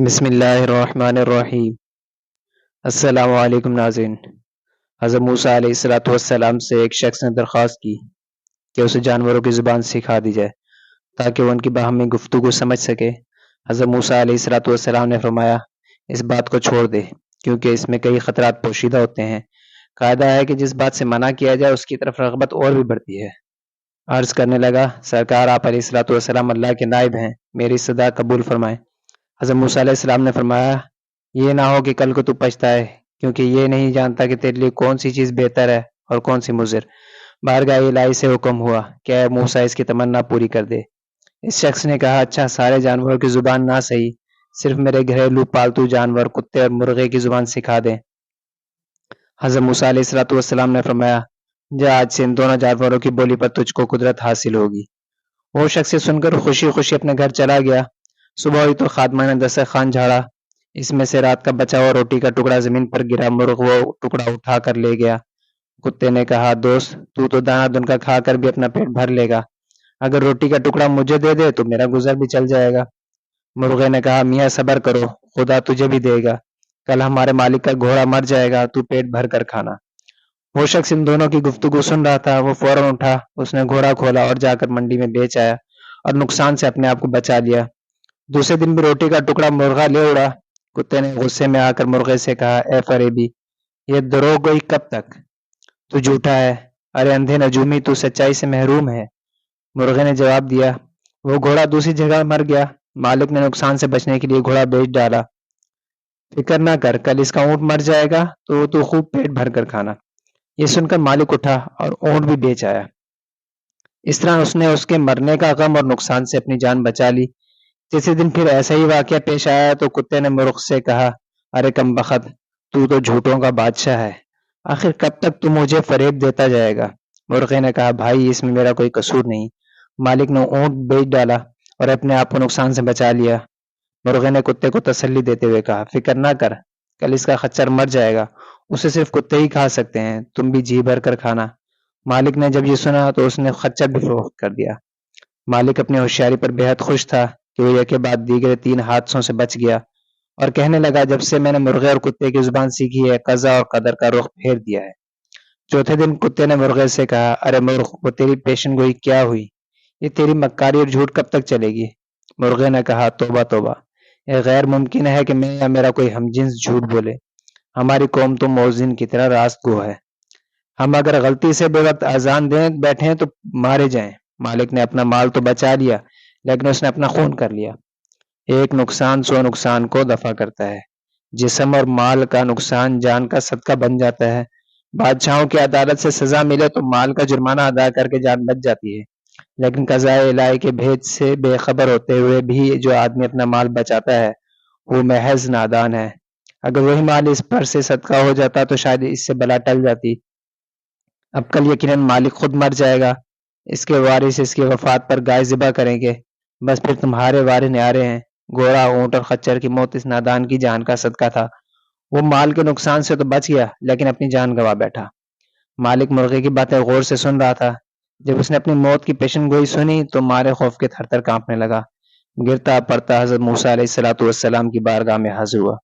بسم اللہ الرحمن الرحیم۔ السلام علیکم ناظرین۔ حضرت موسیٰ علیہ الصلوۃ والسلام سے ایک شخص نے درخواست کی کہ اسے جانوروں کی زبان سکھا دی جائے تاکہ وہ ان کی باہمی گفتگو سمجھ سکے۔ حضرت موسیٰ علیہ الصلوۃ والسلام نے فرمایا، اس بات کو چھوڑ دے کیونکہ اس میں کئی خطرات پوشیدہ ہوتے ہیں۔ قاعدہ ہے کہ جس بات سے منع کیا جائے اس کی طرف رغبت اور بھی بڑھتی ہے۔ عرض کرنے لگا، سرکار آپ علیہ الصلوۃ والسلام اللہ کے نائب ہیں، میری صدا قبول فرمائیں۔ حضرت موسیٰ علیہ السلام نے فرمایا، یہ نہ ہو کہ کل کو تو پچھتائے، کیونکہ یہ نہیں جانتا کہ تیرے لیے کون سی چیز بہتر ہے اور کون سی مضر۔ بارگاہ الہی سے حکم ہوا کہ اے موسیٰ اس کی تمنا پوری کر دے۔ اس شخص نے کہا، اچھا سارے جانوروں کی زبان نہ صحیح، صرف میرے گھریلو پالتو جانور کتے اور مرغے کی زبان سکھا دیں۔ حضرت موسیٰ علیہ الصلوۃ والسلام نے فرمایا، جا آج سے ان دونوں جانوروں کی بولی پر تجھ کو قدرت حاصل ہوگی۔ وہ شخص سن کر خوشی خوشی اپنے گھر چلا گیا۔ صبح ہوئی تو خادمہ نے دسترخوان جھاڑا، اس میں سے رات کا بچا ہوا روٹی کا ٹکڑا زمین پر گرا۔ مرغ وہ ٹکڑا اٹھا کر لے گیا۔ کتے نے کہا، دوست تو دانہ دن کا کھا کر بھی اپنا پیٹ بھر لے گا، اگر روٹی کا ٹکڑا مجھے دے دے تو میرا گزر بھی چل جائے گا۔ مرغے نے کہا، میاں صبر کرو، خدا تجھے بھی دے گا، کل ہمارے مالک کا گھوڑا مر جائے گا، تو پیٹ بھر کر کھانا۔ وہ شخص ان دونوں کی گفتگو سن رہا تھا، وہ فوراً اٹھا، اس نے گھوڑا کھولا اور جا کر منڈی میں بیچ آیا اور نقصان سے اپنے آپ کو بچا لیا۔ دوسرے دن بھی روٹی کا ٹکڑا مرغا لے اڑا۔ کتے نے غصے میں آ کر مرغے سے کہا، اے فریبی، یہ دروغ گوئی کب تک؟ تو جھوٹا ہے، ارے اندھے نجومی، تو سچائی سے محروم ہے۔ مرغے نے جواب دیا، وہ گھوڑا دوسری جگہ مر گیا، مالک نے نقصان سے بچنے کے لیے گھوڑا بیچ ڈالا۔ فکر نہ کر، کل اس کا اونٹ مر جائے گا تو خوب پیٹ بھر کر کھانا۔ یہ سن کر مالک اٹھا اور اونٹ بھی بیچ آیا۔ اس طرح اس نے اس کے مرنے کا غم اور نقصان سے اپنی جان بچا لی۔ تیسرے دن پھر ایسا ہی واقعہ پیش آیا تو کتے نے مرغ سے کہا، ارے کم بخت، تو جھوٹوں کا بادشاہ ہے، آخر کب تک تو مجھے فریب دیتا جائے گا؟ مرغے نے کہا، بھائی اس میں میرا کوئی قصور نہیں، مالک نے اونٹ بیچ ڈالا اور اپنے آپ کو نقصان سے بچا لیا۔ مرغے نے کتے کو تسلی دیتے ہوئے کہا، فکر نہ کر، کل اس کا خچر مر جائے گا، اسے صرف کتے ہی کھا سکتے ہیں، تم بھی جی بھر کر کھانا۔ مالک نے جب یہ سنا تو اس نے خچر بھی فروخت کر دیا۔ مالک اپنی ہوشیاری پر بے حد خوش تھا کہ وہ یکے بعد دیگرے 3 حادثوں سے بچ گیا، اور کہنے لگا، جب سے میں نے مرغے اور کتے کی زبان سیکھی ہے، قضا اور قدر کا رخ پھیر دیا ہے۔ چوتھے دن کتے نے مرغے سے کہا، ارے مرغ، وہ تیری پیشن گوئی کیا ہوئی؟ یہ تیری مکاری اور جھوٹ کب تک چلے گی؟ مرغے نے کہا، توبہ توبہ، یہ غیر ممکن ہے کہ میں یا میرا کوئی ہم جنس جھوٹ بولے، ہماری قوم تو مؤذن کی طرح راست گو ہے، ہم اگر غلطی سے بے وقت اذان دیں بیٹھیں تو مارے جائیں۔ مالک نے اپنا مال تو بچا لیا لیکن اس نے اپنا خون کر لیا۔ ایک نقصان 100 نقصان کو دفع کرتا ہے۔ جسم اور مال کا نقصان جان کا صدقہ بن جاتا ہے۔ بادشاہوں کی عدالت سے سزا ملے تو مال کا جرمانہ ادا کر کے جان بچ جاتی ہے، لیکن قضاء الہی کے بھید سے بے خبر ہوتے ہوئے بھی جو آدمی اپنا مال بچاتا ہے وہ محض نادان ہے۔ اگر وہی مال اس پر سے صدقہ ہو جاتا تو شاید اس سے بلا ٹل جاتی۔ اب کل یقیناً مالک خود مر جائے گا، اس کے وارث اس کی وفات پر گائے ذبح کریں گے، بس پھر تمہارے وارث نیارے ہیں۔ گھوڑا، اونٹ اور خچر کی موت اس نادان کی جان کا صدقہ تھا۔ وہ مال کے نقصان سے تو بچ گیا لیکن اپنی جان گنوا بیٹھا۔ مالک مرغے کی باتیں غور سے سن رہا تھا۔ جب اس نے اپنی موت کی پیشن گوئی سنی تو مارے خوف کے تھر تھر کانپنے لگا۔ گرتا پڑتا حضرت موسیٰ علیہ الصلوۃ والسلام کی بارگاہ میں حاضر ہوا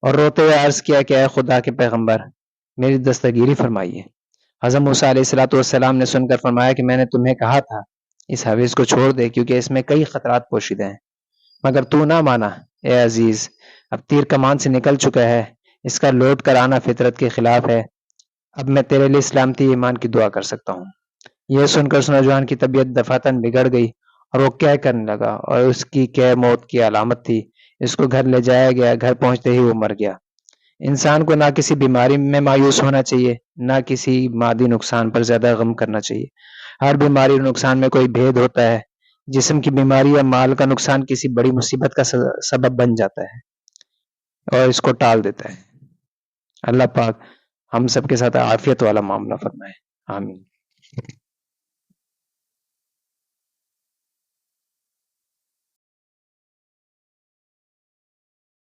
اور روتے ہوئے عرض کیا کہ اے خدا کے پیغمبر، میری دستگیری فرمائیے۔ حضرت موسیٰ علیہ الصلوۃ والسلام نے سن کر فرمایا کہ میں نے تمہیں کہا تھا اس حویز کو چھوڑ دے کیونکہ اس میں کئی خطرات پوشیدہ ہیں، مگر تو نہ مانا۔ اے عزیز، اب تیر کمان سے نکل چکا ہے، اس کا لوٹ کر آنا فطرت کے خلاف ہے، اب میں تیرے لیے سلامتی ایمان کی دعا کر سکتا ہوں۔ یہ سن کر اس نوجوان کی طبیعت دفعتاً بگڑ گئی اور وہ کہہ کرنے لگا، اور اس کی کہ موت کی علامت تھی۔ اس کو گھر لے جایا گیا، گھر پہنچتے ہی وہ مر گیا۔ انسان کو نہ کسی بیماری میں مایوس ہونا چاہیے، نہ کسی مادی نقصان پر زیادہ غم کرنا چاہیے۔ ہر بیماری اور نقصان میں کوئی بھید ہوتا ہے۔ جسم کی بیماری یا مال کا نقصان کسی بڑی مصیبت کا سبب بن جاتا ہے اور اس کو ٹال دیتا ہے۔ اللہ پاک ہم سب کے ساتھ عافیت والا معاملہ فرمائے، آمین۔